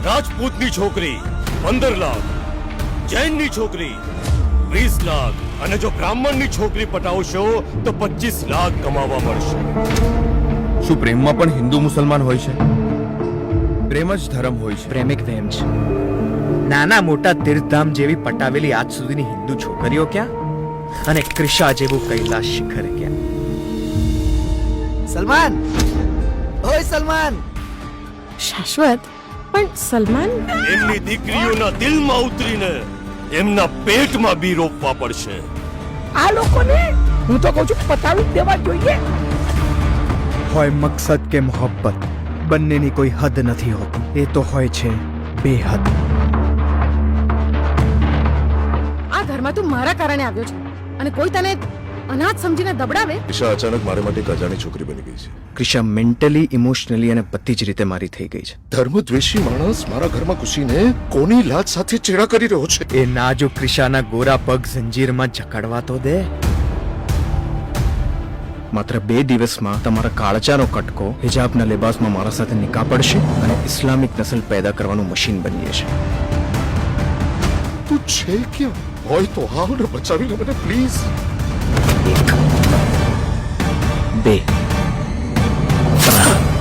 રાજપૂતની છોકરી 15 લાખ, જૈનની છોકરી 20 લાખ અને જો બ્રાહ્મણની છોકરી પટાવશો તો 25 લાખ કમાવા મળશે. શું પ્રેમમાં પણ હિન્દુ મુસલમાન હોય છે? પ્રેમ જ ધર્મ હોય છે. પ્રેમિક વેમ છે. નાના મોટા તીર્થધામ જેવી પટાવેલી આજ સુધીની હિન્દુ છોકરીઓ ક્યાં અને ક્રિશા જેવું કૈલાશ શિખર ક્યાં? સલમાન, ઓય સલમાન. શાશ્વત, પણ સલમાન એમની દીકરીઓના દિલમાં ઉતરીને એમના પેટમાં બી રોપવા પડશે. આ લોકોને હું તો કહું છું પતાવી દેવા જોઈએ. હોય મકસદ કે મોહબ્બત, બંનેની કોઈ હદ નથી હોતી. એ તો હોય છે બેહદ. આ ઘરમાં તું મારા કારણે આવ્યો છે અને કોઈ તને અનાથ સમજીને દબડાવે. ઈશા અચાનક મારે માટે એક અજાણી છોકરી બની ગઈ છે. ક્રિશા મેન્ટલી, ઇમોશનલી અને બધી જ રીતે મારી થઈ ગઈ છે. ધર્મદ્વેષી માણસ મારા ઘરમાં ઘૂસીને કોની લાજ સાથે ચેડા કરી રહ્યો છે? એ નાજુક ક્રિશાના ગોરા પગ જંજીરમાં જકડવા તો દે. માત્ર 2 દિવસમાં તમારા કાળજાનો કટકો હિજાબના લિબાસમાં મારા સાથે નિકાહ પડશે અને ઇસ્લામિક નસલ પેદા કરવાનું મશીન બની જશે. તું છે ક્યાં? હોય તો આવ ને બચાવી લે મને પ્લીઝ. 1 2 3